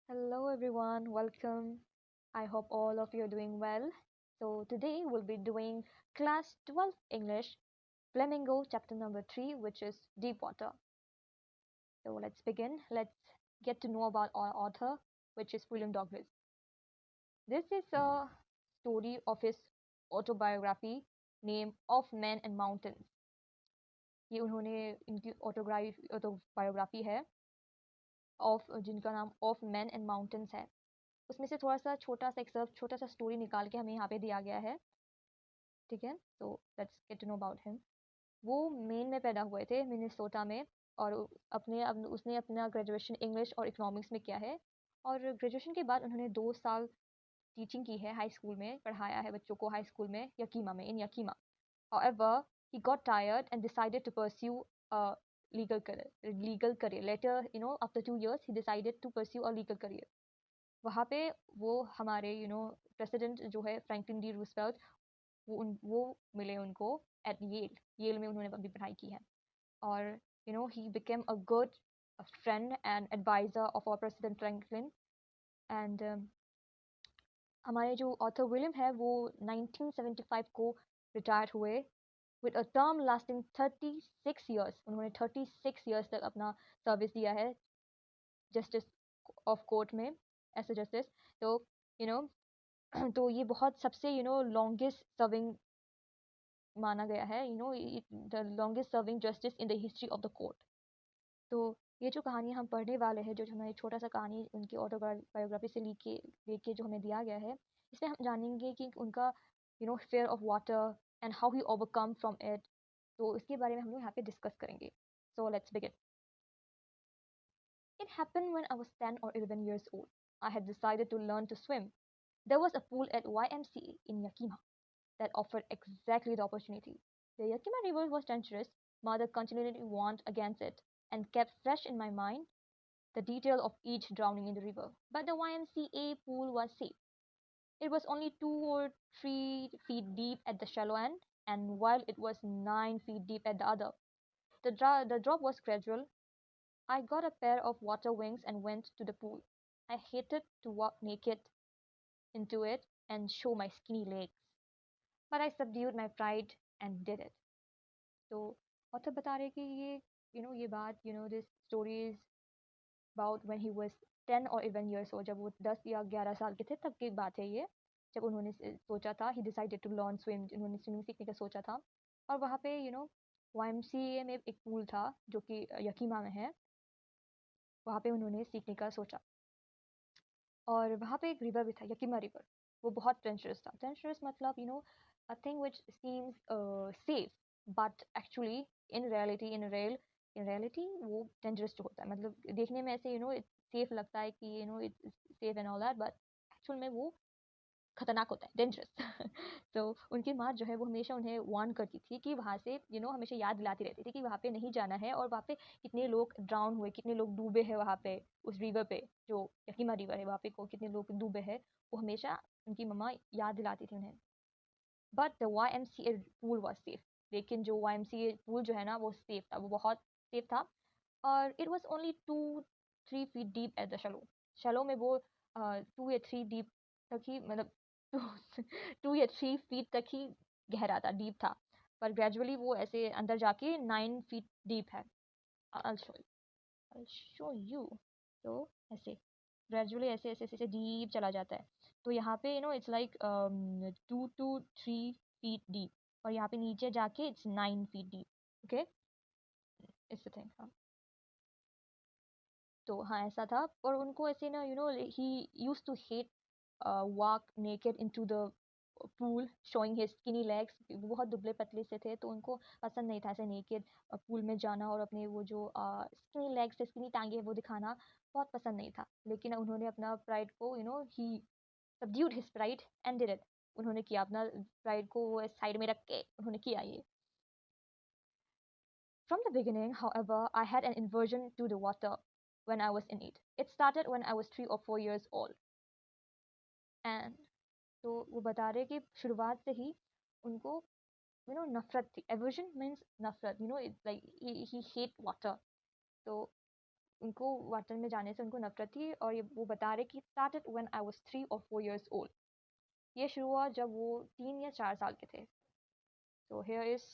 Hello everyone, welcome. I hope all of you are doing well. So today we'll be doing class 12 English Flamingo chapter number 3, which is Deep Water. So let's begin. Let's get to know about our author, which is William Douglas. This is a story of his autobiography named Of Men and Mountains. ये उन्होंने इनकी autobiography है of जिनका नाम of man and mountains है। उसमें से थोड़ा सा छोटा सा एक्सर्प्ट छोटा सा स्टोरी निकाल के हमें यहाँ पे दिया गया है। ठीक है, तो let's get to know about him. वो मेन में पैदा हुए थे मिनेसोटा में, और उसने अपना ग्रेजुएशन इंग्लिश और इकोनॉमिक्स में किया है। और ग्रेजुएशन के बाद उन्होंने 2 साल टीचिंग की है, हाई स्कूल में पढ़ाया है बच्चों को, हाई स्कूल में यकीमा में, इन यकीमा। However, he got tired and decided to pursue a legal career. Later, after 2 years, he decided to pursue a legal career. वहाँ पे वो हमारे प्रेसिडेंट जो है फ्रैंकलिन डी रूजवेल्ट, वो मिले उनको एट येल में उन्होंने अपनी पढ़ाई की है। और he became a good friend and advisor of our president Franklin. And हमारे जो ऑथर विलियम है वो 1975 को रिटायर हुए with a term lasting 36 years. उन्होंने 36 ईयर्स तक अपना सर्विस दिया है जस्टिस ऑफ कोर्ट में, एज अ जस्टिस। तो यू नो तो ये बहुत सबसे लॉन्गेस्ट सर्विंग माना गया है, the longest serving justice in the history of the court. तो ये जो कहानी हम पढ़ने वाले हैं, जो हमारी छोटा सा कहानी उनकी ऑटोबायोग्राफी से लेके जो हमें दिया गया है, इसमें हम जानेंगे कि उनका fair of water and how he overcome from it. तो इसके बारे में हम लोग यहाँ पे डिस्कस करेंगे। So let's begin. It happened when I was 10 or 11 years old. I had decided to learn to swim. There was a pool at YMCA in Yakima that offered exactly the opportunity. The Yakima River was dangerous. Mother continually warned against it and kept fresh in my mind the detail of each drowning in the river. But the YMCA pool was safe. It was only 2 or 3 feet deep at the shallow end, and while it was 9 feet deep at the other. The drop was gradual. I got a pair of water wings and went to the pool. I hated to walk naked into it and show my skinny legs, but I subdued my pride and did it. तो author बता रहे कि ये बात this story is about when he was 10 और 11 years old. जब वो 10 या 11 साल के थे तब की बात है ये, जब उन्होंने सोचा था, he decided to learn swim, उन्होंने स्विमिंग सीखने का सोचा था। और वहाँ पे YMCA में एक पूल था जो कि यकीमा में है, वहाँ पे उन्होंने सीखने का सोचा। और वहाँ पे एक रिवर भी था, यकीमा रिवर। वो बहुत डेंजरस था। डेंजरस मतलब a thing which seems safe, but actually in reality वो डेंजरस जो होता है, मतलब देखने में ऐसे सेफ लगता है कि it's safe and all that, but actual में वो खतरनाक होता है, डेंजरस। तो उनकी माँ जो है वो हमेशा उन्हें वार्न करती थी कि वहाँ से हमेशा याद दिलाती रहती थी कि वहाँ पे नहीं जाना है, और वहाँ पे कितने लोग ड्राउन हुए, कितने लोग डूबे हैं वहाँ पे, उस रिवर पे जो यकीमा रिवर है वहाँ पे को कितने लोग डूबे हैं, वो हमेशा उनकी मम्मा याद दिलाती थी उन्हें। But the YMCA pool was safe. लेकिन जो YMCA पूल जो है ना वो सेफ था, वो बहुत सेफ था। और it was only 2-3 feet deep at the shallow. Shallow में वो 2 या 3 डीप तक ही, मतलब 2 या 3 फीट तक ही गहरा था, डीप था। पर ग्रेजुअली वो ऐसे अंदर जाके 9 फीट डीप है। I'll show you। तो ऐसे ग्रेजुअली ऐसे ऐसे ऐसे डीप चला जाता है। तो यहाँ पे it's like 2 to 3 feet deep, और यहाँ पे नीचे जाके it's 9 feet deep. Okay, it's the thing. हाँ, तो हाँ ऐसा था। और उनको ऐसे ना ही use to hate walk naked into the pool showing his skinny legs. वो बहुत दुबले पतले से थे, तो उनको पसंद नहीं था ऐसे नेकेड पूल में जाना, और अपने वो जो स्किनी लेग्स थे, स्किनी टांगे वो दिखाना बहुत पसंद नहीं था। लेकिन उन्होंने अपना प्राइड को ही subdued his pride and did it. उन्होंने किया, अपना प्राइड को साइड में रख के उन्होंने किया ये। From the beginning, however, I had an inversion to the water when I was in it. It started when I was 3 or 4 years old. And तो वो बता रहे कि शुरुआत से ही उनको नफरत थी। एवर्जन मीन्स नफरत, it's like he hate water. तो उनको वाटर में जाने से उनको नफरत थी, और ये वो बता रहे कि started when I was 3 or 4 years old. ये शुरू हुआ जब वो 3 या 4 साल के थे. So here is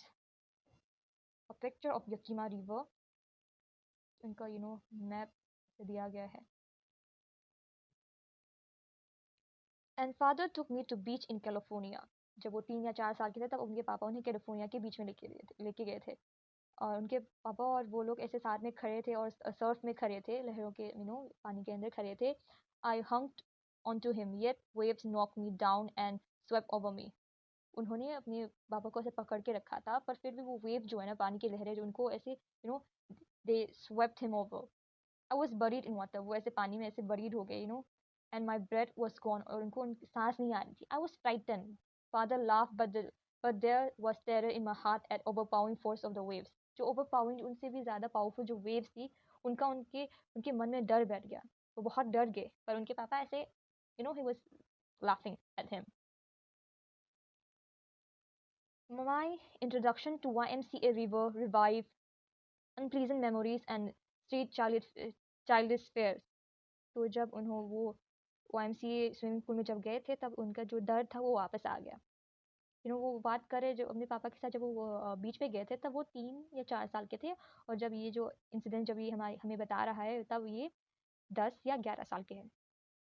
a picture of Yakima River. इनका मैप से दिया गया है. And father took me to beach in California. जब वो 3 या 4 साल के थे तब उनके पापा उन्हें कैलिफोर्निया के बीच में लेके गए थे. और उनके पापा और वो लोग ऐसे साथ में खड़े थे और सर्फ में खड़े थे, लहरों के पानी के अंदर खड़े थे. I hung onto him, yet waves knocked me down and swept over me. उन्होंने अपने पापा को ऐसे पकड़ के रखा था, पर फिर भी वो वेव जो है ना, पानी की लहरें जो उनको ऐसे they swept him over. I was buried in water. वो ऐसे पानी में ऐसे buried हो गए, and my breath was gone. और उनको सांस नहीं आ रही थी. I was frightened. Father laughed, but there was terror in my heart at overpowering force of the waves. जो overpowering, उनसे भी ज़्यादा powerful जो waves थी, उनके मन में डर बैठ गया. वो बहुत डर गए, पर उनके पापा ऐसे, he was laughing at him. My introduction to YMCA River revived unpleasant memories and street childish fears. तो जब वो YMCA स्विमिंग पूल में जब गए थे तब उनका जो डर था वो वापस आ गया. वो बात करे जो अपने पापा के साथ जब वो बीच पे गए थे तब वो 3 या 4 साल के थे, और जब ये जो इंसिडेंट जब ये हमें बता रहा है तब ये 10 या 11 साल के हैं.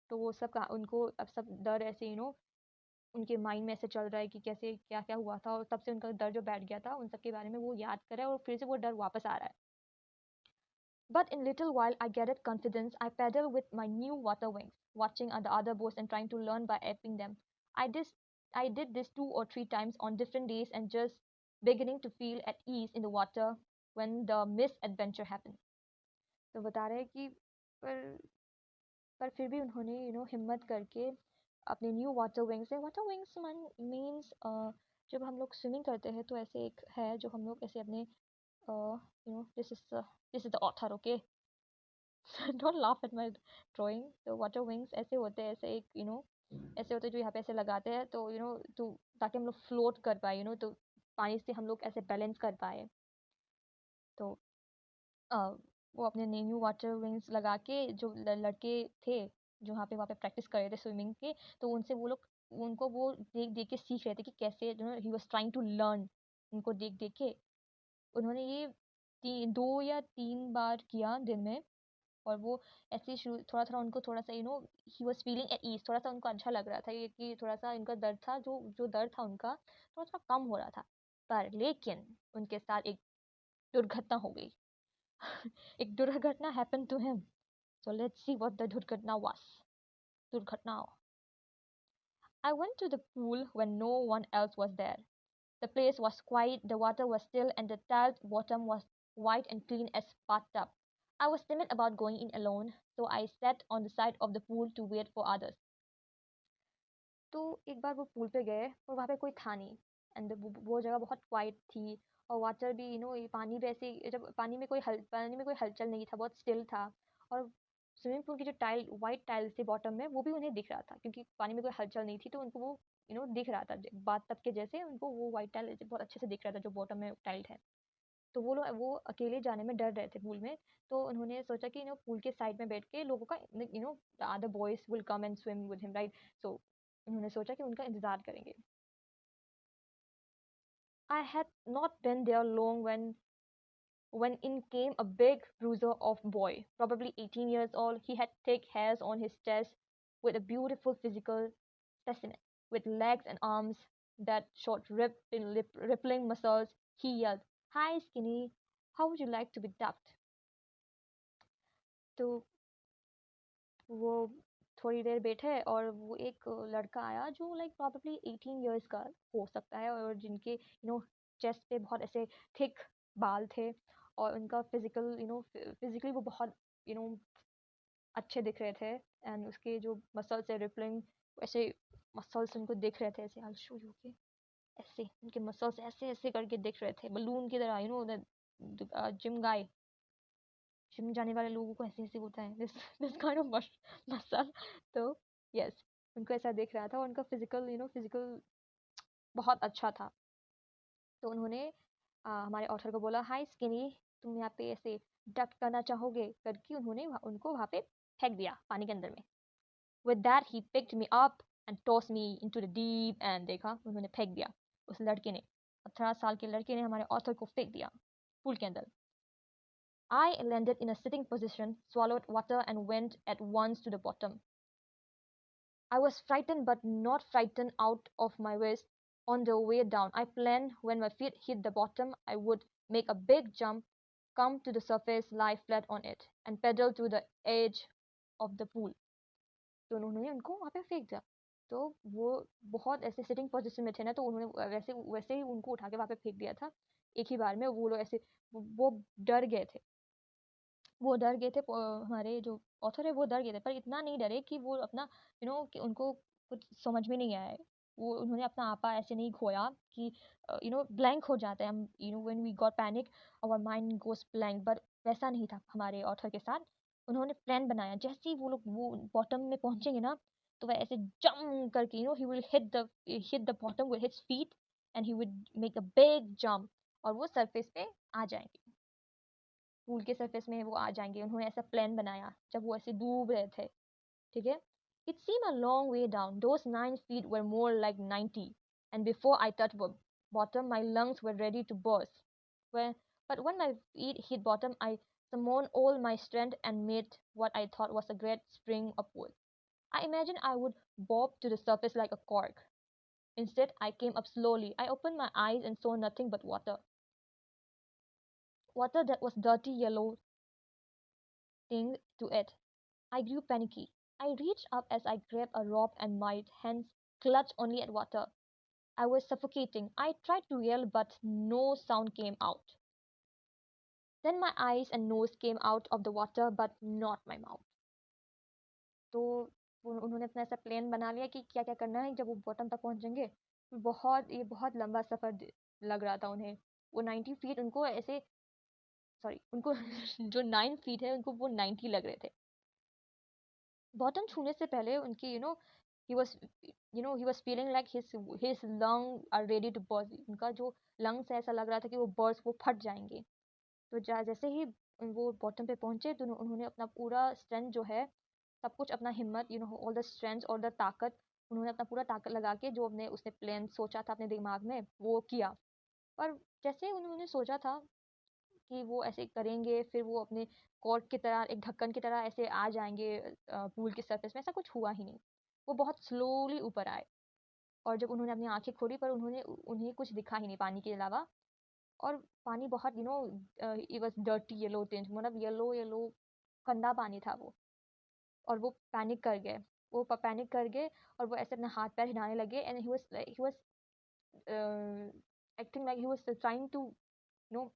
तो वो सब उनको अब सब डर ऐसे उनके माइंड में ऐसे चल रहा है कि कैसे क्या क्या हुआ था, और तब से उनका डर जो बैठ गया था उन सब के बारे में वो याद कर रहा है और फिर से वो डर वापस आ रहा है. But in little while I gathered confidence. I paddled with my new water wings, watching the other boats and trying to learn by aping them. I did, I did this 2 or 3 times on different days and just beginning to feel at ease in the water when the misadventure happened. तो बता रहे हैं कि पर फिर भी उन्होंने हिम्मत करके अपने न्यू वाटर विंग्स मीन्स जब हम लोग स्विमिंग करते हैं तो ऐसे एक है जो हम लोग ऐसे अपने this is the author, okay? Don't laugh at my drawing. तो वाटर विंग्स ऐसे होते हैं, ऐसे एक ऐसे होते हैं जो यहाँ पे ऐसे लगाते हैं, तो तो ताकि हम लोग फ्लोट कर पाए, तो पानी से हम लोग ऐसे बैलेंस कर पाए. तो वो अपने न्यू वाटर विंग्स लगा के जो लड़के थे जो वहाँ पे प्रैक्टिस कर रहे थे स्विमिंग के, तो उनसे वो लोग उनको वो देख देख के सीख रहे थे कि कैसे he was trying to learn. उनको देख देख के उन्होंने ये 2 या 3 बार किया दिन में, और वो ऐसे शुरू थोड़ा थोड़ा उनको थोड़ा सा he was feeling at ease, थोड़ा सा उनको अच्छा लग रहा था ये कि थोड़ा सा इनका दर्द था जो जो दर्द था उनका थोड़ा सा कम हो रहा था. पर लेकिन उनके साथ एक दुर्घटना हो गई. एक दुर्घटना happened to him. So let's see what the दुर्घटना was. दुर्घटना. I went to the pool when no one else was there. The place was quiet, the water was still, and the tiled bottom was white and clean as bathtub. I was timid about going in alone, so I sat on the side of the pool to wait for others. तो एक बार वो pool पे गए और वहाँ पे कोई था नहीं, एंड वो जगह बहुत क्वाइट थी, और वाटर भी ये पानी भी ऐसे जब पानी में कोई हलचल नहीं था, बहुत स्टिल था. और स्विमिंग पूल की जो वाइट टाइल्स थी बॉटम में वो भी उन्हें दिख रहा था क्योंकि पानी में कोई हलचल नहीं थी, तो उनको वो दिख रहा था बाथ टब के जैसे, उनको वो वाइट टाइल बहुत अच्छे से दिख रहा था जो बॉटम में टाइल्ड है. तो वो अकेले जाने में डर रहे थे पूल में, तो उन्होंने सोचा कि पूल के साइड में बैठ के लोगों का other boys will come and swim with him, right. So उन्होंने सोचा कि उनका इंतजार करेंगे. I had not been there long when in came a big bruiser of boy, probably 18 years old. He had thick hairs on his chest, with a beautiful physical specimen, with legs and arms that showed rippling muscles. He yelled, "Hi, skinny. How would you like to be dubbed?" तो वो थोड़ी देर बैठे और वो एक लड़का आया जो लाइक प्रॉबेबली 18 इयर्स का हो सकता है, और जिनके चेस्ट पे बहुत ऐसे थिक बाल थे, और उनका फिजिकली वो बहुत अच्छे दिख रहे थे, एंड उसके जो मसल्स है रिपलिंग ऐसे मसल्स उनको दिख रहे थे ऐसे. आई शो यू के ऐसे उनके मसल्स ऐसे ऐसे करके दिख रहे थे बलून की तरह, जिम गाय, जिम जाने वाले लोगों को ऐसे ऐसे होता है दिस काइंड ऑफ मसल. तो यस, उनको ऐसा दिख रहा था, और उनका फिजिकल बहुत अच्छा था. तो उन्होंने हमारे ऑथर को बोला, हाय स्किनी, तुम यहाँ पे ऐसे डक करना चाहोगे करके उन्होंने उनको वहां पे फेंक दिया पानी के अंदर में। With that he picked me up and tossed me into the deep end। देखा, उन्होंने फेंक दिया, उस लड़के ने, 18 साल के लड़के ने हमारे ऑथर को फेंक दिया पूल के अंदर। I landed in a sitting position, swallowed water and went at once to the bottom. I was frightened but not frightened out of my wits. On the way down, I planned when my feet hit the bottom, I would make a big jump, come to the surface, lie flat on it, and pedal to the edge of the pool। तो उन्होंने उनको वहाँ पे फेंक दिया। तो वो बहुत ऐसे सिटिंग पोजीशन में थे ना, तो उन्होंने वैसे वैसे ही उनको उठा के वहाँ पे फेंक दिया था एक ही बार में। वो लोग ऐसे वो डर गए थे, वो डर गए थे, हमारे जो ऑथर है वो डर गए थे, पर इतना नहीं डरे कि वो अपना कि उनको कुछ समझ में नहीं आया। वो उन्होंने अपना आपा ऐसे नहीं खोया कि ब्लैंक हो जाता है हम, when we got panic our mind goes blank. But वैसा नहीं था हमारे ऑथर के साथ। उन्होंने प्लान बनाया, जैसे ही वो लोग वो बॉटम में पहुंचेंगे ना, तो वह ऐसे जंप करके he will hit the bottom with his feet and he would make a big jump, और वो सरफेस पे आ जाएंगे, पूल के सरफेस में वो आ जाएंगे। उन्होंने ऐसा प्लान बनाया जब वो ऐसे डूब रहे थे, ठीक है। It seemed a long way down. Those 9 feet were more like 90, and before I touched bottom, my lungs were ready to burst. When, but when my feet hit bottom, I summoned all my strength and made what I thought was a great spring upward. I imagined I would bob to the surface like a cork. Instead, I came up slowly. I opened my eyes and saw nothing but water. Water that was dirty yellow thing to it. I grew panicky. I reached up as I grabbed a rope and my hands clutched only at water. I was suffocating. I tried to yell, but no sound came out. Then my eyes and nose came out of the water, but not my mouth. तो उन्होंने अपना ऐसा plan बना लिया कि क्या क्या करना है जब वो बॉटम तक पहुंचेंगे। ये बहुत लंबा सफ़र लग रहा था उन्हें। वो 90 फीट उनको ऐसे, सॉरी उनको जो 9 फीट है उनको वो 90 लग रहे थे। बॉटम छूने से पहले उनकी he was he was feeling like his lung are ready to burst। उनका जो लंग्स है ऐसा लग रहा था कि वो बर्स्ट, वो फट जाएंगे। तो जैसे ही वो बॉटम पे पहुंचे तो उन्होंने अपना पूरा स्ट्रेंथ जो है, सब कुछ अपना हिम्मत, ऑल द स्ट्रेंथ और द ताकत, उन्होंने अपना पूरा ताकत लगा के जो अपने उसने प्लान सोचा था अपने दिमाग में वो किया। पर जैसे उन्होंने सोचा था कि वो ऐसे करेंगे, फिर वो अपने कॉर्क की तरह, एक ढक्कन की तरह ऐसे आ जाएंगे पूल के सरफेस में, ऐसा कुछ हुआ ही नहीं। वो बहुत स्लोली ऊपर आए, और जब उन्होंने अपनी आंखें खोली पर उन्हें कुछ दिखा ही नहीं पानी के अलावा। और पानी बहुत it was dirty yellow tint, मतलब येलो येलो गंदा पानी था वो। और वो पैनिक कर गए, पैनिक कर गए, और वो ऐसे अपना हाथ पैर हिलाने लगे। And he was acting like he was trying to no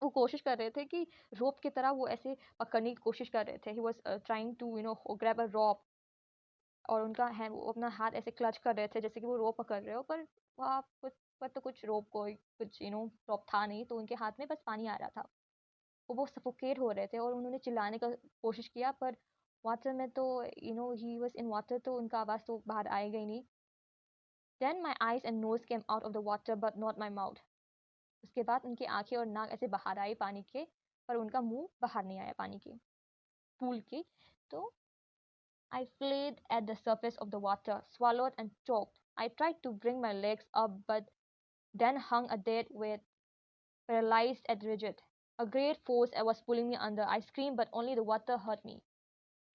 वो कोशिश कर रहे थे कि रोप की तरह वो ऐसे पकड़ने की कोशिश कर रहे थे। He was trying to grab a rope, और उनका हैंड, वो अपना हाथ ऐसे क्लच कर रहे थे जैसे कि वो रोप पकड़ रहे हो, पर वहाँ कुछ, पर तो कुछ रोप कोई कुछ रोप था नहीं, तो उनके हाथ में बस पानी आ रहा था। वो सफोकेट हो रहे थे, और उन्होंने चिल्लाने का कोशिश किया, पर वाटर में तो ही वाज इन वाटर, तो उनका आवाज़ तो बाहर आएगा ही नहीं। Then my eyes and nose came out of the water but not my mouth. उसके बाद उनकी आंखें और नाक ऐसे बाहर आई पानी के, पर उनका मुंह बाहर नहीं आया पानी के, पूल के। तो I flayed at the surface of the water, swallowed and choked. I tried to bring my legs up, but then hung a dead weight, paralyzed and rigid. A great force was pulling me under. I screamed, but only the water hurt me.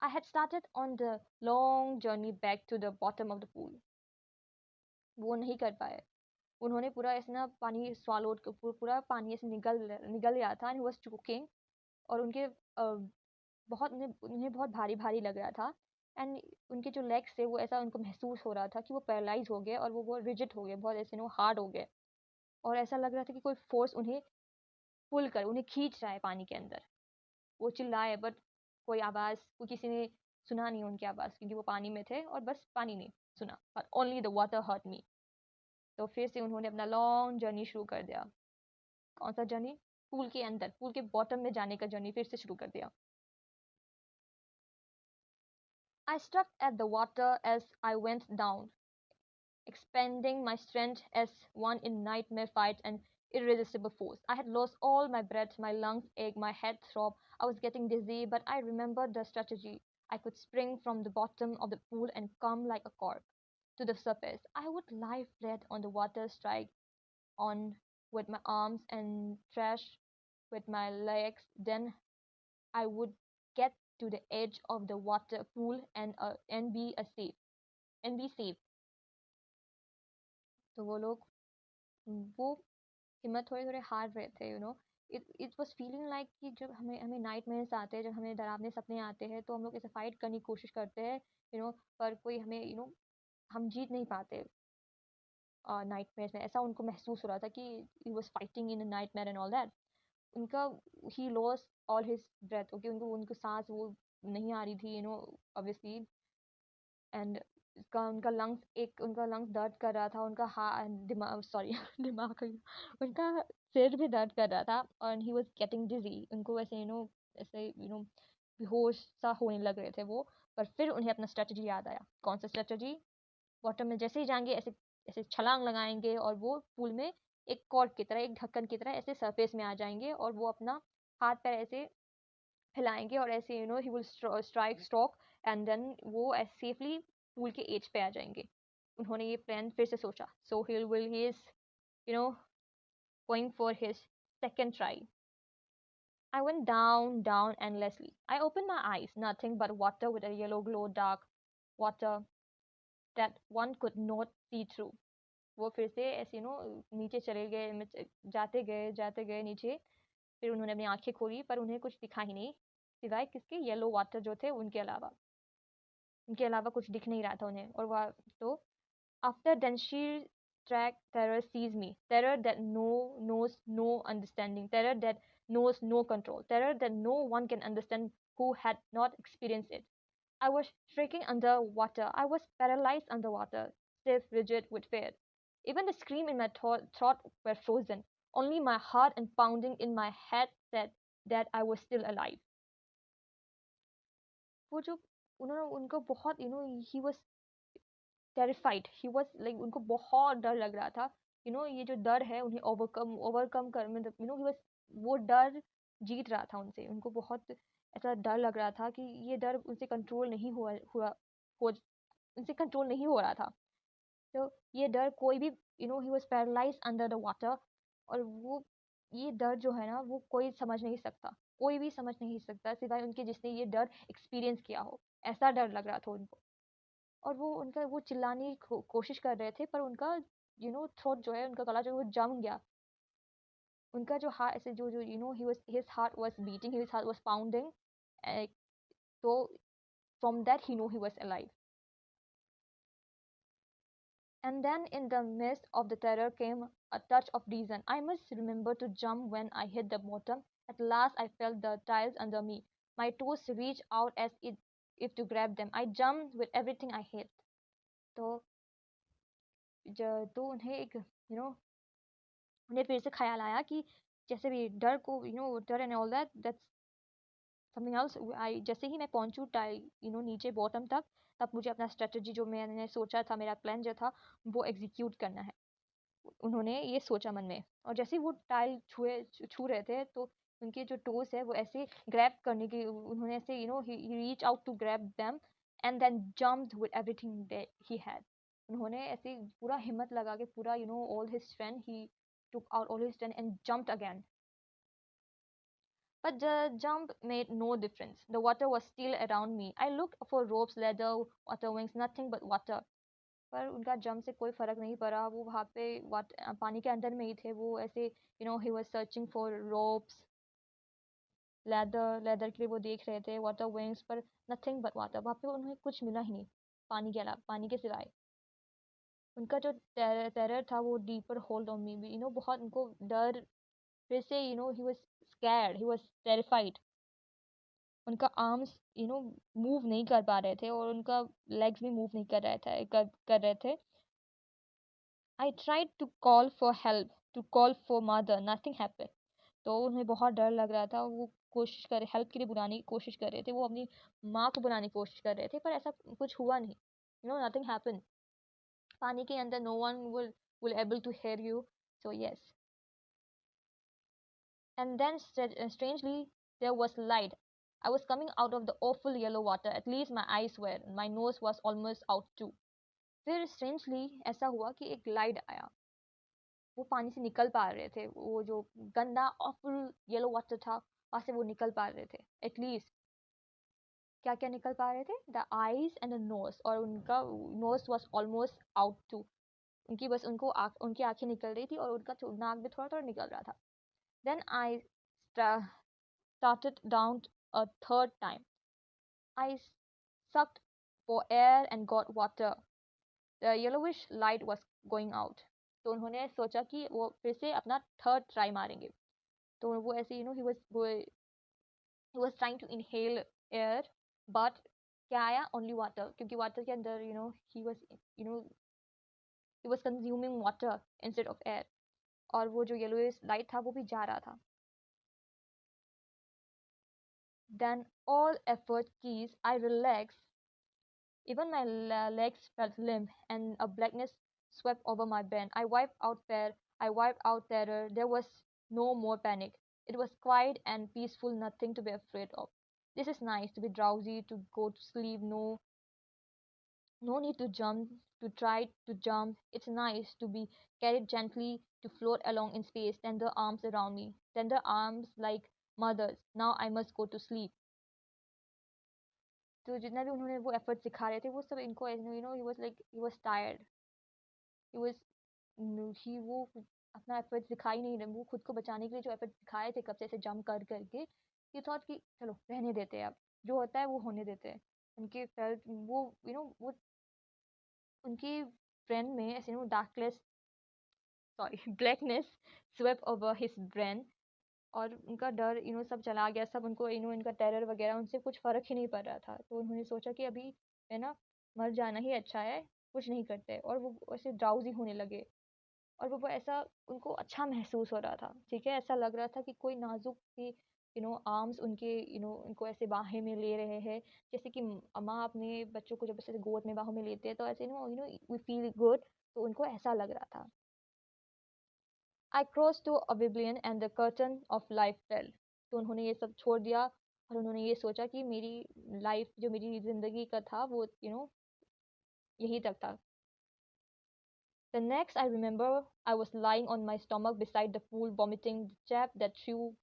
I had started on the long journey back to the bottom of the pool. वो नहीं कर पाए। उन्होंने पूरा ऐसे ना पानी swallowed, पूरा पानी ऐसे निगल निगल गया था, and he was choking। और उनके बहुत उन्हें बहुत भारी भारी लग रहा था। एंड उनके जो लेग्स थे वो ऐसा उनको महसूस हो रहा था कि वो पैरालाइज हो गए, और वो रिजिड हो गए, बहुत ऐसे हार्ड हो गए। और ऐसा लग रहा था कि कोई फोर्स उन्हें पुल कर उन्हें खींच रहा है पानी के अंदर। वो चिल्लाए, बट कोई आवाज़, कोई किसी ने सुना नहीं उनकी आवाज़, क्योंकि वो पानी में थे और बस पानी नहीं सुना, but only the water hurt me. तो फिर से उन्होंने अपना लॉन्ग जर्नी शुरू कर दिया। कौन सा जर्नी? पूल के अंदर, पूल के बॉटम में जाने का जर्नी फिर से शुरू कर दिया। I struck at the water as I went down, expending my strength as one in nightmare fight and irresistible force. I had lost all my breath, my lungs ached, my head throbbed, I was getting dizzy, but I remembered the strategy. I could spring from the bottom of the pool and come like a cork to the surface. I would lie flat on the water, strike on with my arms and thrash with my legs. Then I would get to the edge of the water pool and be safe. तो वो हिम्मत थोड़े थोड़े हार रहे थे, it was feeling like कि जब हमें हमें नाइटमेयर्स आते हैं, जब हमें डरावने सपने आते हैं, तो हम लोग ऐसे फाइट करने की कोशिश करते हैं, पर कोई हमें हम जीत नहीं पाते नाइटमेयर्स में। ऐसा उनको महसूस हो रहा था कि he was fighting in a nightmare and all that. उनका he lost all his breath, okay, उनको उनको सांस वो नहीं आ रही थी, ऑब्वियसली। एंड उनका लंग्स दर्द कर रहा था, उनका दिमाग, सॉरी दिमाग उनका सिर भी दर्द कर रहा था, और ही वाज गेटिंग डिजी। उनको वैसे ऐसे बेहोश सा होने लग रहे थे वो। पर फिर उन्हें अपना स्ट्रेटजी याद आया। कौन सा स्ट्रेटजी? वाटर में जैसे ही जाएंगे, ऐसे ऐसे छलांग लगाएंगे, और वो पूल में एक कॉर्क की तरह, एक ढक्कन की तरह ऐसे सरफेस में आ जाएंगे, और वो अपना हाथ पैर ऐसे हिलाएंगे, और ऐसे he will strike stroke, and then वो सेफली पूल के एज पे आ जाएंगे। उन्होंने ये प्लान फिर से सोचा। So he is you know going for his second try. I went down, down endlessly. I opened my eyes, nothing but water with a yellow glow, dark water that one could not see through. वो फिर से ऐसे नीचे चले गए, जाते गए नीचे। फिर उन्होंने अपनी आंखें खोली, पर उन्हें कुछ दिखा ही नहीं, सिवाय किसके, येलो वाटर जो थे उनके अलावा कुछ दिख नहीं रहा था उन्हें। और वह तो after then sheer track terror sees me. Terror that knows no understanding. Terror that knows no control. Terror that no one can understand who had not experienced it. I was shrieking underwater. I was paralyzed underwater, stiff, rigid with fear. Even the scream in my throat were frozen. Only my heart and pounding in my head said that I was still alive. वो जो उन्होंने उनको बहुत he was terrified, he was like, उनको बहुत डर लग रहा था। ये जो डर है उन्हें ओवरकम कर, मतलब ही वाज, वो डर जीत रहा था उनसे। उनको बहुत ऐसा डर लग रहा था कि ये डर उनसे कंट्रोल नहीं हुआ हुआ हो उनसे कंट्रोल नहीं हो रहा था। तो ये डर कोई भी, he was paralysed under the water. और वो ये डर जो है ना, वो कोई समझ नहीं सकता, कोई भी समझ नहीं सकता सिवाय उनके जिसने ये डर एक्सपीरियंस किया हो। ऐसा डर लग रहा था उनको। और वो चिल्लाने की कोशिश कर रहे थे, पर उनका थ्रोट जो है, उनका गला जो है वो जम गया। उनका जो हार्ट ऐसे जो जो he was his heart was beating, his heart was pounding. तो from that he know he was alive. And then in the midst of the terror came a touch of reason. I must remember to jump when I hit the bottom. At last I felt the tiles under me. My toes reached out as if to grab them. I jumped with everything I had. तो तो उन्हें एक उन्हें फिर से ख्याल आया कि जैसे भी डर को डर and all that's something else. I जैसे ही मैं पहुंचू नीचे बॉटम तक, तब मुझे अपना स्ट्रेटजी जो मैंने सोचा था, मेरा प्लान जो था, वो एग्जीक्यूट करना है। उन्होंने ये सोचा मन में, और जैसे ही वो टाइल छू रहे थे, तो उनके जो टोस है वो ऐसे ग्रैब करने की, उन्होंने ऐसे he reach out to grab them, and then jumped with everything that he had. उन्होंने ऐसे पूरा हिम्मत लगा के, पूरा all his strength, he took out all his strength and jumped again. But the jump made no difference. The water was still around me. I looked for ropes, ladder, water wings, nothing but water. पर उनका jump से कोई फर्क नहीं पड़ा। वो वहाँ पे पानी के अंदर में ही थे। वो ऐसे he was searching for ropes, leather के लिए वो देख रहे थे, वाटर विंग्स, पर नथिंग बट वाटर। वहाँ पे उन्हें कुछ मिला ही नहीं पानी के अलावा, पानी के सिवाय। उनका जो टेरर था वो डीपर होल्ड ऑन मी, बहुत उनको डर फिर से, he was scared, he was terrified. उनका आर्म्स मूव नहीं कर पा रहे थे, और उनका लेग्स भी मूव नहीं कर रहे थे। I tried to call for help, to call for mother, nothing happened. तो उन्हें बहुत डर लग रहा था। वो कोशिश कर हेल्प के लिए बुलाने की कोशिश कर रहे थे, वो अपनी माँ को बुलाने की कोशिश कर रहे थे, पर ऐसा कुछ हुआ नहीं। Nothing happened. पानी के अंदर no one will able to hear you. So yes, And then strangely there was light. I was coming out of the awful yellow water, at least my eyes were. My nose was almost out too. फिर strangely ऐसा हुआ कि एक light आया. वो पानी से निकल पा रहे थे, वो जो गंदा awful येलो वाटर था वहां से वो निकल पा रहे थे. एटलीस्ट क्या क्या निकल पा रहे थे? The eyes and the nose, और उनका nose was almost out too. उनकी बस उनकी आंखें निकल रही थी और उनका नाक भी थोड़ा थोड़ा निकल रहा था. Then I started down a third time. I sucked for air and got water. The yellowish light was going out. तो उन्होंने सोचा कि वो फिर से अपना थर्ड ट्राई मारेंगे. तो वो ऐसे he was trying to inhale air, but क्या आया? Only water, क्योंकि water के अंदर you know he was consuming water instead of air. और वो जो yellowish light था वो भी जा रहा था. Then all effort keys, I relaxed. Even my legs felt limp, and a blackness swept over my brain. I wiped out fear. I wiped out terror. There was no more panic. It was quiet and peaceful, nothing to be afraid of. This is nice to be drowsy, to go to sleep. No need to jump, to try to jump. It's nice to be carried gently, to float along in space. Tender arms around me, tender arms like mothers. Now I must go to sleep. तो जितना भी उन्होंने वो effort सिखा रहे थे वो सब इनको he was tired. He was he वो अपना एफर्ट दिखा ही नहीं रहे. वो खुद को बचाने के लिए जो एफर्ट दिखाए थे कब से ऐसे जंप कर करके, ये थॉट कि चलो रहने देते हैं, अब जो होता है वो होने देते हैं. उनके फेल्ट वो वो उनकी ब्रेन में ऐसे darkness, sorry blackness swept over his brain. और उनका डर सब चला गया. सब उनको इनका टेरर वगैरह उनसे कुछ फ़र्क ही नहीं पड़ रहा था. तो उन्होंने सोचा कि अभी है ना मर जाना ही अच्छा है, कुछ नहीं करते. और वो ऐसे ड्राउजी होने लगे. और वो ऐसा उनको अच्छा महसूस हो रहा था. ठीक है, ऐसा लग रहा था कि कोई नाजुक सी आर्म्स उनके उनको ऐसे बाहें में ले रहे हैं. जैसे कि माँ अपने बच्चों को जब ऐसे गोद में बाहों में लेते हैं तो ऐसे वी फील गुड. तो उनको ऐसा लग रहा था. I crossed to oblivion and the curtain of life fell. तो उन्होंने ये सब छोड़ दिया और उन्होंने ये सोचा कि मेरी लाइफ जो मेरी जिंदगी का था वो यही तक था. The next I remember, I was lying on my stomach beside the pool vomiting. The chap that threw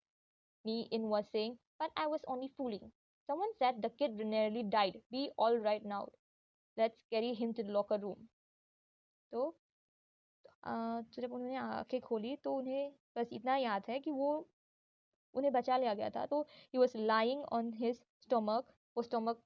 me in was saying, but I was only fooling. Someone said the kid nearly died. Be all right now. Let's carry him to the locker room. तो तो जब उन्होंने आंखें खोली तो उन्हें बस इतना याद है कि वो उन्हें बचा लिया गया था. तो he was lying on his stomach. वो स्टोमक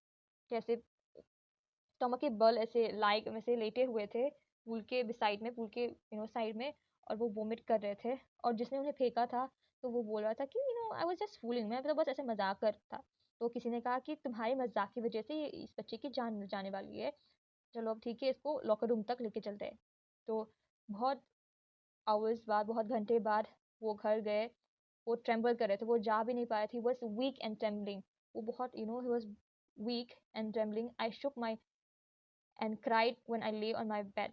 कैसे स्टोमक के बल ऐसे लाइक वैसे लेटे हुए थे पूल के साइड में, पूल के साइड में. और वो वोमिट कर रहे थे. और जिसने उन्हें फेंका था तो वो बोल रहा था कि आई वाज जस्ट फूलिंग, मैं तो बस ऐसे मजाक कर था. तो किसी ने कहा कि तुम्हारे मजाक की वजह से इस बच्चे की जान जाने वाली है. चलो अब ठीक है, इसको लॉकर रूम तक लेके चलते हैं. तो बहुत आवर्स बाद, बहुत घंटे बाद वो घर गए. वो ट्रेम्बल कर रहे थे, वो जा भी नहीं पाए थे. Was weak and trembling. वो बहुत ही was weak and trembling. I shook my and cried when I lay on my bed.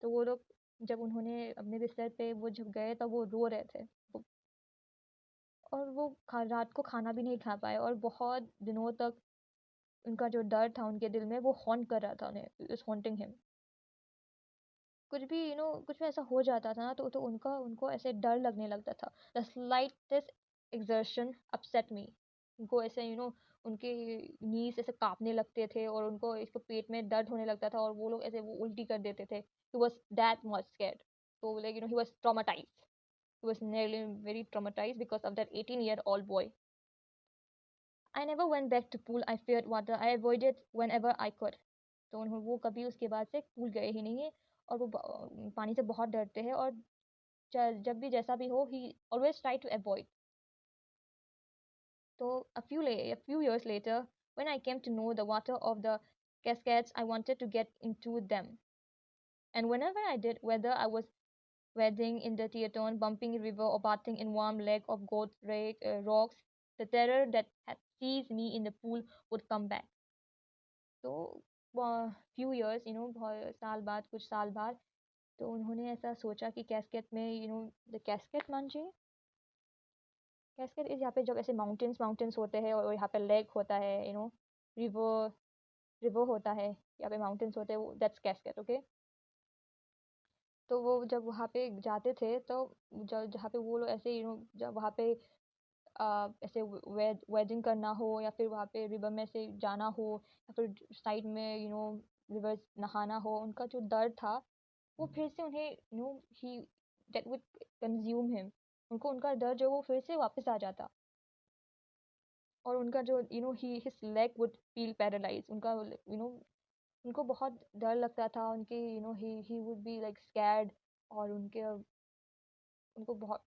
तो वो लोग जब उन्होंने अपने बिस्तर पे वो जब गए तब वो रो रहे थे. और वो रात को खाना भी नहीं खा पाए और बहुत दिनों तक उनका जो डर था उनके दिल में वो हॉन्ट कर रहा था उन्हें. Is haunting him. कुछ भी कुछ भी ऐसा हो जाता था ना तो उनको ऐसे डर लगने लगता था. द स्लाइटेस्ट एक्सर्शन अपसेट मी. उनको ऐसे उनके नीज ऐसे कांपने लगते थे और उनको इसको पेट में दर्द होने लगता था और वो लोग ऐसे वो उल्टी कर देते थे. He was that much scared. तो like he was traumatized. He was nearly very traumatized because of that 18-year-old boy. I never went back to pool. I feared water. I avoided whenever I could. तो वो कभी उसके बाद से pool गए ही नहीं है. और वो पानी से बहुत डरते हैं. और जब भी जैसा भी हो he always try to avoid. So a few years later, when I came to know the water of the cascades, I wanted to get into them. And whenever I did, whether I was wading in the Teton, bumping a river, or bathing in warm lake of goat rocks, the terror that had seized me in the pool would come back. तो few years साल बाद, कुछ साल बाद, तो उन्होंने ऐसा सोचा कि कैस्केट में द कैस्केट मांझे कैस्केड इज यहाँ पे जब ऐसे माउंटेन्स माउंटेन्स होते हैं और यहाँ पे लेक होता है, रिवर रिवर होता है, यहाँ पे माउंटेन्स होते हैं, वो दैट्स कैस्केड, ओके। तो वो जब वहाँ पे जाते थे तो जब जहाँ पे वो लोग ऐसे जब वहाँ पे ऐसे वेडिंग करना हो या फिर वहाँ पे रिवर में से जाना हो या फिर साइड में रिवर नहाना हो, उनका जो दर्द था वो फिर से उन्हें ही दैट वुड कंज्यूम हिम, उनको उनका दर्द जो वो फिर से वापस आ जाता। और उनका जो he his leg would feel paralyse, उनका उनको बहुत डर लगता था, उनके he would be like scared. और उनको बहुत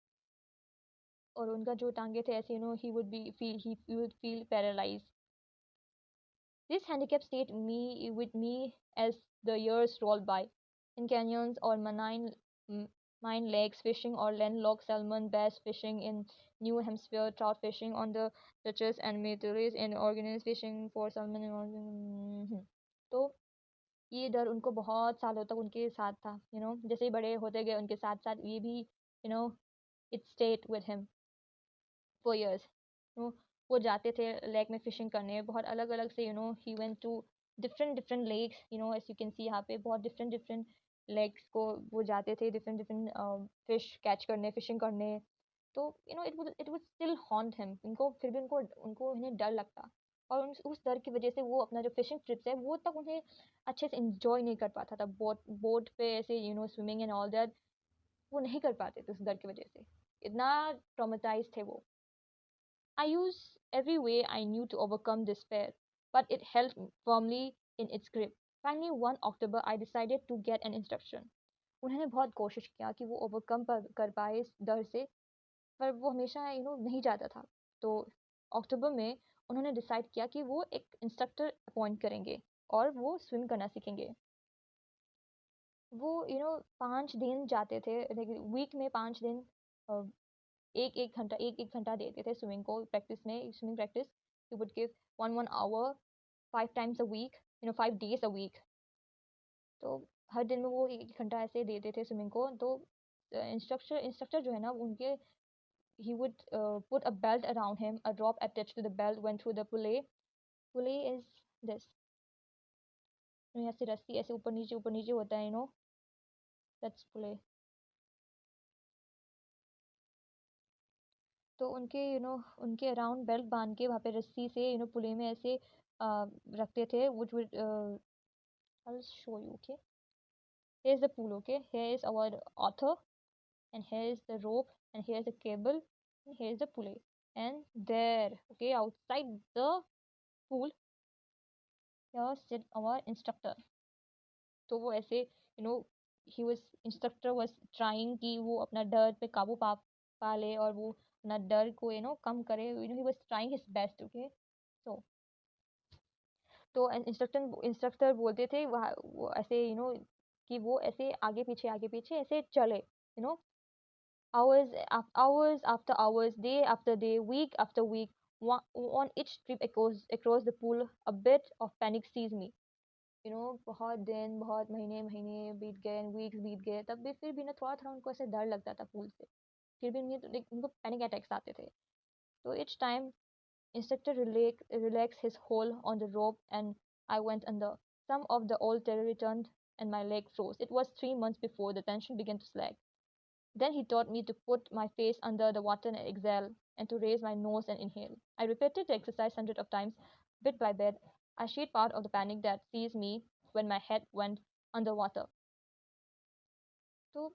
और उनका जो टांगे थे ऐसे he would feel paralyse. This handicap stayed with me as the years rolled by. In canyons or mine lakes fishing or landlocked salmon bass fishing in New Hampshire, trout fishing on the Duchess and Maytores, and organized fishing for salmon. तो ये डर उनको बहुत सालों तक उनके साथ था, जैसे ही बड़े होते गए उनके साथ साथ ये भी it stayed with him for years। तो वो जाते थे लेक में फिशिंग करने, बहुत अलग अलग से he went to different different lakes, as you can see यहाँ पे बहुत डिफरेंट डिफरेंट लेक्स को वो जाते थे, डिफरेंट डिफरेंट फिश कैच करने, फिशिंग करने। तो it would still haunt him, उनको फिर भी उनको उनको इन्हें डर लगता। और उस डर की वजह से वो अपना जो फिशिंग ट्रिप्स है वो तक उन्हें अच्छे से इंजॉय नहीं कर पाता था, बोट बोट पे ऐसे स्विमिंग एंड ऑल दैट वो नहीं कर पाते थे उस डर की वजह से, इतना ट्रॉमेटाइज थे वो। I used every way I knew to overcome despair, but it held firmly in its grip. Finally, one October, I decided to get an instruction. उन्होंने बहुत कोशिश किया कि वो ओवरकम कर पाए इस डर से, पर वो हमेशा नहीं जाता था। तो अक्टूबर में उन्होंने डिसाइड किया कि वो एक इंस्ट्रक्टर अपॉइंट करेंगे और वो स्विम करना सीखेंगे। वो 5 दिन जाते थे, वीक में 5 दिन, एक घंटा देते थे स्विमिंग को, प्रैक्टिस में swimming practice. You would give 1 1 hour 5 times a week, 5 days a week। तो हर दिन में वो एक घंटा ऐसे देते थे स्विमिंग को। तो इंस्ट्रक्टर जो है ना उनके he would put a belt around him, a rope attached to the belt went through the pulley is this, यहाँ से रस्सी ऐसे ऊपर नीचे होता है, that's pulley। तो उनके उनके अराउंड बेल्ट बांध के वहाँ पे रस्सी से पुले में ऐसे रखते थे, which would I'll show you, okay। Here's the pool, okay, here is our author, and here is the rope, and here's the cable, and here's the pulley, and there, okay, outside the pool here sit our instructor। तो वो ऐसे he was instructor was trying कि वो अपना डर पे काबू पा ले और वो अपना डर को कम करे, he was trying his best, okay। so तो इंस्ट्रक्टर बोलते थे वहाँ वो ऐसे कि वो ऐसे आगे पीछे ऐसे चले, hours after hours, day after day, week after week, on each trip across the pool a bit of panic seized me। बहुत दिन बहुत महीने महीने बीत गए, वीक्स बीत गए, तब भी फिर भी ना थोड़ा थोड़ा उनको ऐसे डर लगता था पूल से, फिर भी उनको पैनिक अटैक्स आते थे। तो each time instructor relaxed his hold on the rope and I went under. Some of the old terror returned and my leg froze. It was 3 months before the tension began to slack. Then he taught me to put my face under the water and exhale, and to raise my nose and inhale. I repeated the exercise hundreds of times, bit by bit. I shed part of the panic that seized me when my head went underwater. तो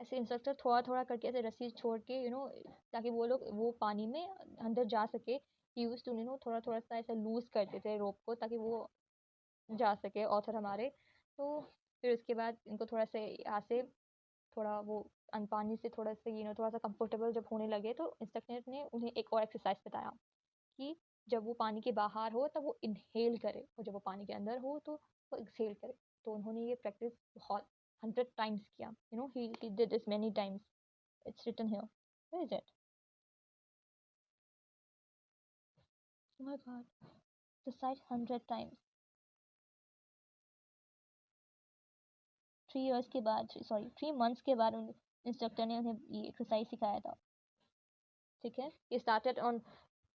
ऐसे instructor थोड़ा थोड़ा करके ऐसे रस्सी छोड़ के ताकि वो लोग वो पानी में अंदर जा सके, यूज टू थोड़ा थोड़ा सा ऐसे लूज करते थे रोप को ताकि वो जा सके ऑथर हमारे। तो फिर उसके बाद इनको थोड़ा सा यहाँ से थोड़ा वो पानी से थोड़ा सा थोड़ा सा कंफर्टेबल जब होने लगे तो इंस्ट्रक्टर ने उन्हें एक और एक्सरसाइज बताया कि जब वो पानी के बाहर हो तब वो इनहेल करे और जब वो पानी के अंदर हो तो वो एक्सहेल करे। तो उन्होंने ये प्रैक्टिस बहुत 100 times किया, he did this many times। it's written here, where is it, oh my god, the site 100 times। 3 years के बाद, सॉरी 3 months के बाद उन इंस्ट्रक्टर ने उन्हें ये एक्सरसाइज सिखाया था। ठीक है, ये स्टार्टेड ऑन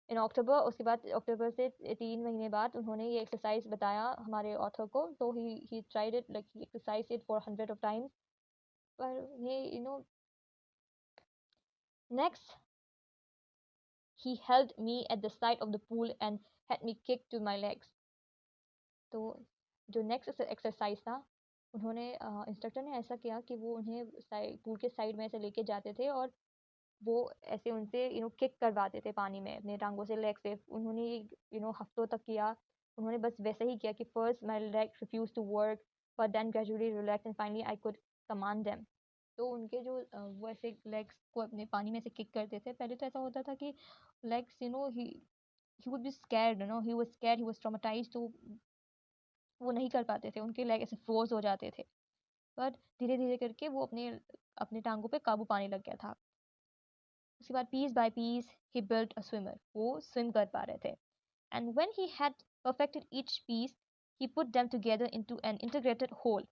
इन अक्टूबर। उसके बाद अक्टूबर से 3 महीने बाद उन्होंने ये एक्सरसाइज बताया हमारे ऑथर को, तो he tried it, like he exercise it for 100 of times। पर ये next he held me at the side of the pool and had me kicked to my legs। तो जो नेक्स्ट एक्सरसाइज था, उन्होंने इंस्ट्रक्टर ने ऐसा किया कि वो उन्हें पूल के साइड में ऐसे लेके जाते थे और वो ऐसे उनसे किक करवाते थे पानी में अपने टांगों से, लेग से। उन्होंने हफ्तों तक किया। उन्होंने बस वैसे ही किया कि first my leg refuse to work, but then gradually relax and finally I could command them. तो उनके जो वो ऐसे लेग्स को अपने पानी में से किक करते थे। पहले तो ऐसा होता था कि legs he would be scared, he was scared, he was traumatized, तो वो नहीं कर पाते थे, उनके लेग ऐसे फ्रोज हो जाते थे। पर धीरे धीरे करके वो अपने अपने टांगों पे काबू पाने लग गया था। उसके बाद piece by piece he built a swimmer, वो स्विम कर पा रहे थे। And when he had perfected each piece he put them together into an integrated whole.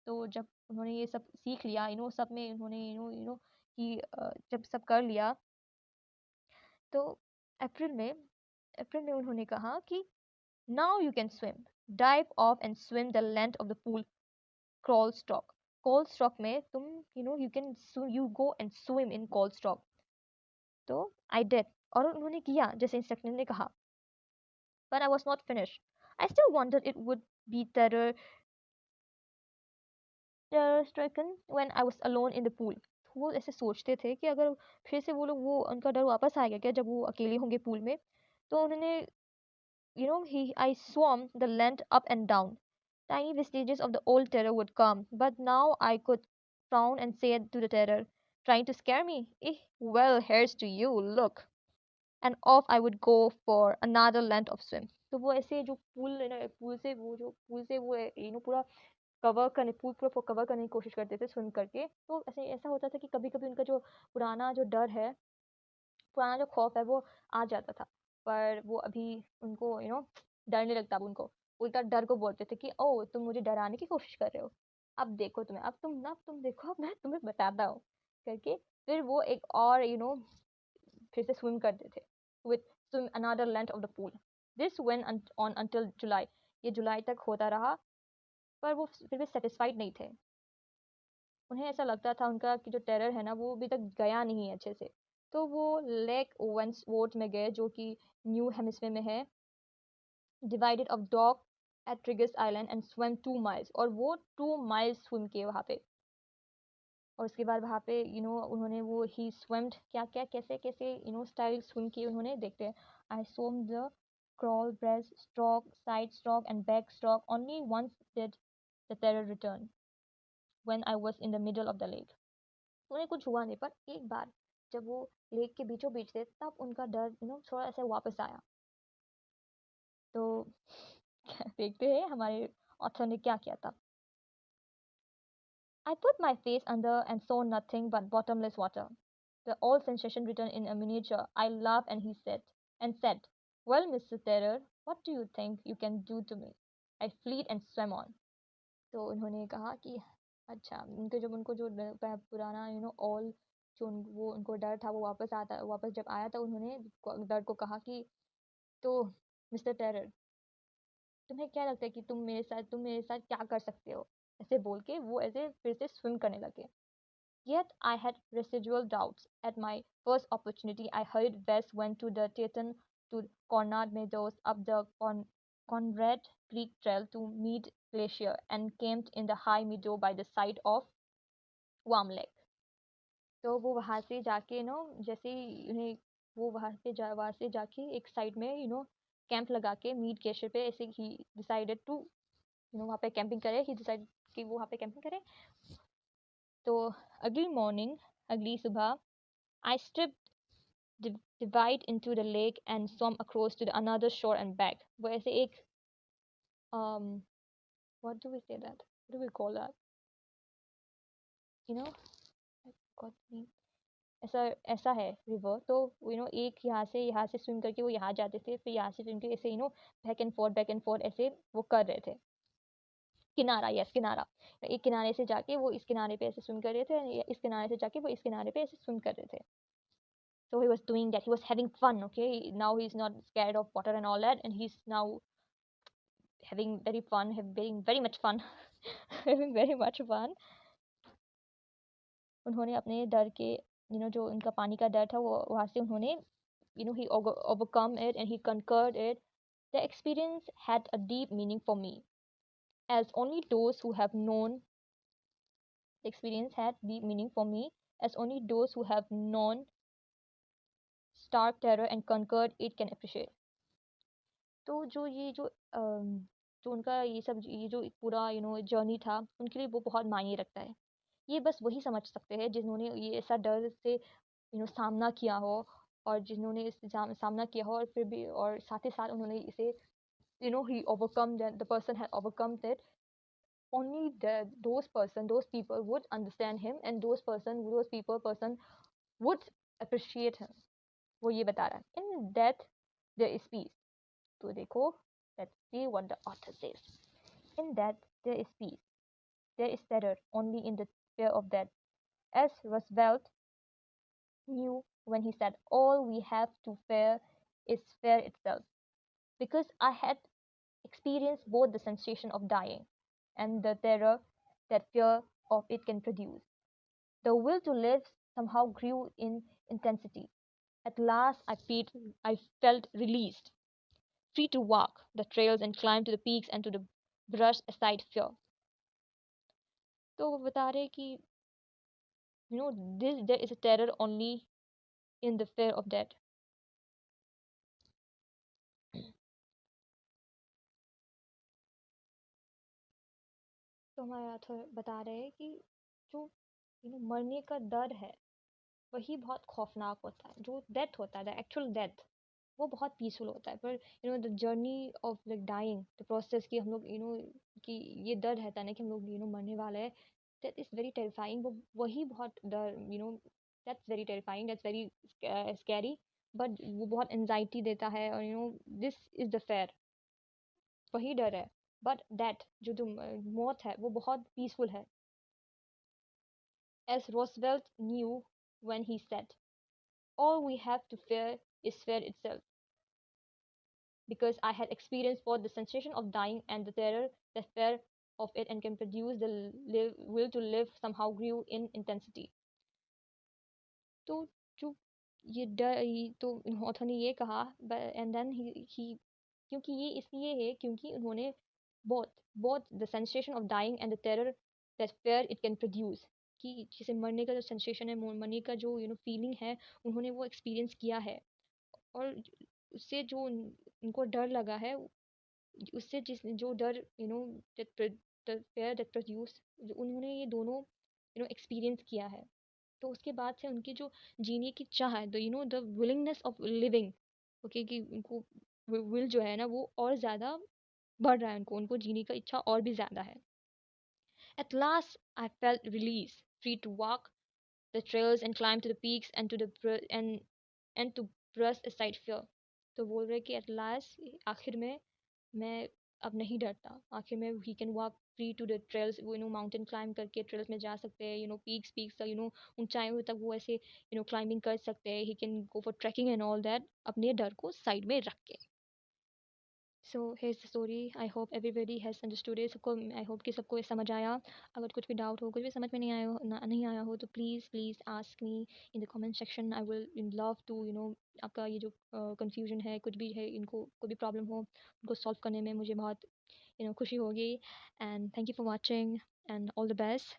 तो जब उन्होंने ये सब सीख लिया, सब में उन्होंने कि जब सब कर लिया, तो अप्रैल में उन्होंने कहा कि now you can swim. Dive off and swim the length of the pool. Crawl stroke. Crawl stroke में तुम you go and swim in crawl stroke. तो I did, और उन्होंने किया जैसे इंस्ट्रक्टर ने कहा। But I was not finished. I still wondered it would be terror stricken when I was alone in the pool. वो ऐसे सोचते थे कि अगर फिर से वो उनका डर वापस आएगा क्या जब वो अकेले होंगे पूल में। तो उन्होंने I swam the length up and down. Tiny vestiges of the old terror would come, but now I could frown and say to the terror, trying to scare me, eh, well, here's to you, look. And off I would go for another length of swim. तो वो ऐसे जो pool से वो पूरा pool पूरा cover करने की कोशिश करते थे स्विम करके। तो ऐसा होता था कि कभी कभी उनका जो पुराना जो डर है, पुराना जो खौफ है, वो आ जाता था। पर वो अभी उनको डर नहीं लगता। अब उनको उल्टा डर को बोलते थे कि ओ तुम मुझे डराने की कोशिश कर रहे हो, अब देखो तुम्हें, अब तुम देखो, अब मैं तुम्हें बताता हूँ करके। फिर वो एक और फिर से स्विम करते थे with swim another length of the pool. This went on until July. ये जुलाई तक होता रहा, पर वो फिर भी सेटिस्फाइड नहीं थे। उन्हें ऐसा लगता था उनका कि जो टेरर है ना वो अभी तक गया नहीं है अच्छे से। तो वो लेक ओवेंसवोर्थ में गए, जो कि न्यू हेमिस्फीयर में है, divided off dock at triggers island and swim 2 miles। और वो 2 miles स्विम किए वहाँ पे। और उसके बाद वहाँ पे उन्होंने वो ही स्विम्ड क्या क्या कैसे कैसे स्टाइल स्विम किए उन्होंने, देखते हैं। आई swam the crawl, breast stroke, side stroke and back stroke. Only once did the terror return, when I was in the middle of the lake। उन्हें कुछ हुआ नहीं, पर एक बार जब वो लेक के बीचों बीच थे, तब उनका डर थोड़ा ऐसे वापस आया। तो देखते हैं हमारे ऑथर ने क्या किया था। I put my face under and saw nothing but bottomless water. The old sensation returned in a miniature. I laughed and said, well, Mr. Terror, what do you think you can do to me? I fled and swam on। तो उन्होंने कहा कि अच्छा, उनको जो पुराना all जो वो उनको डर था, वो वापस जब आया, तो उन्होंने डर को कहा कि तो मिस्टर टेरर, तुम्हें क्या लगता है कि तुम मेरे साथ क्या कर सकते हो, ऐसे बोल के वो ऐसे फिर से स्विम करने लगे। Yet I had residual doubts. At my first opportunity, I hurried west, went to the Teton to Conrad Meadows, up the Conrad Creek Trail to Mead Glacier, and camped in the high meadow by the side of Warm Lake। तो वो वहाँ से जाके जैसे ही उन्हें वो वहाँ से जाके एक साइड में कैंप लगा के मीड ग्लेशियर पे, ऐसे ही डिसाइडेड टू वहाँ पे कैंपिंग करे। ही डिसाइड कि वो वहाँ पे कैंपिंग करे। तो अगली सुबह I stripped divide into the lake and swam across to the another shore and back। वो ऐसे एक what do we say that? What do we call that? I forgot the name। ऐसा ऐसा है रिवर। तो एक यहाँ से स्विम करके वो यहाँ जाते थे, फिर यहाँ से स्विम करके ऐसे बैक एंड फोर्थ ऐसे वो कर रहे थे। किनारा, यस, किनारा। एक किनारे से जाके वो इस किनारे पे ऐसे स्विम कर रहे थे, इस किनारे से जाके वो इस किनारे पे ऐसे स्विम कर रहे थे। So he was doing that. He was having fun. Okay, now he's not scared of water and all that, and he's now having very fun, having very much fun, having very much fun. उन्होंने अपने डर के जो उनका पानी का डर था वो वहाँ से उन्होंने he overcome it and he conquered it. The experience had a deep meaning for me, as only those who have known the experience had deep meaning for me, as only those who have known stark terror and conquered it can appreciate. तो जो उनका ये जो पूरा journey था उनके लिए वो बहुत मायने रखता है. ये बस वही समझ सकते हैं जिन्होंने ये ऐसा डर से सामना किया हो, और जिन्होंने इस सामना किया हो और फिर भी और साथ ही साथ उन्होंने इसे he overcome that the person had overcome it. Only those people would understand him, and those person would appreciate him. वो ये बता रहा है. In death there is peace. तो देखो, let's see what the author says. In death there is peace. There is terror only in the fear of death. As Roosevelt knew when he said, "All we have to fear is fear itself." Because I had experienced both the sensation of dying and the terror that fear of it can produce. The will to live somehow grew in intensity. At last, I felt released, free to walk the trails and climb to the peaks and to brush aside fear. तो वो बता रहे कि there is a terror only in the fear of death. तो हमारे author बता रहे हैं कि जो मरने का डर है वही बहुत खौफनाक होता है. जो डेथ होता है, द एक्चुअल डेथ, वो बहुत पीसफुल होता है. पर the journey of like dying, the process कि हम लोग कि ये डर रहता है ना कि हम लोग मरने वाले हैं, दैट इज़ वेरी टेरिफाइंग. वो वही बहुत डर that's very terrifying, that's very scary. But वो बहुत एनजाइटी देता है, और दिस इज़ द फेयर, वही डर है. बट दैट जो मौत है वो बहुत पीसफुल है. As Roosevelt knew when he said, "All we have to fear is fear itself." Because I had experienced both the sensation of dying and the terror, the fear of it, and can produce the will to live somehow grew in intensity. तो जो ये डर, तो author ने ये कहा, and then he क्योंकि ये इसलिए है क्योंकि उन्होंने both the sensation of dying and the terror that fear it can produce, कि जैसे मरने का जो सेंसेशन है, मरने का जो फीलिंग है, उन्होंने वो एक्सपीरियंस किया है. और उससे जो उनको डर लगा है, उससे जो डर फेयर दैट प्रोड्यूस, उन्होंने ये दोनों एक्सपीरियंस किया है. तो उसके बाद से उनकी जो जीने की चाह है, the willingness of living, okay, कि उनको विल जो है ना वो और ज़्यादा बढ़ रहा है. उनको जीने का इच्छा और भी ज़्यादा है. At last I felt release, free to walk the trails and climb to the peaks and to brush aside fear. तो बोल रहे कि at last, आखिर में मैं अब नहीं डरता. आखिर में he can walk free to the trails, वो माउंटेन क्लाइंब करके ट्रेल्स में जा सकते हैं, पीक्स तक, ऊंचाइयों तक वो ऐसे क्लाइंबिंग कर सकते हैं. he can go for trekking and all that, अपने डर को साइड में रख के. So here's the story. I hope everybody has understood it. सबको, I hope कि सबको ये समझ आया. अगर कुछ भी डाउट हो, कुछ भी समझ में नहीं आया हो, तो please ask me in the comment section. I will love to आपका ये जो confusion है, कुछ भी है, इनको कोई भी problem हो, उनको solve करने में मुझे बहुत खुशी होगी. And thank you for watching and all the best.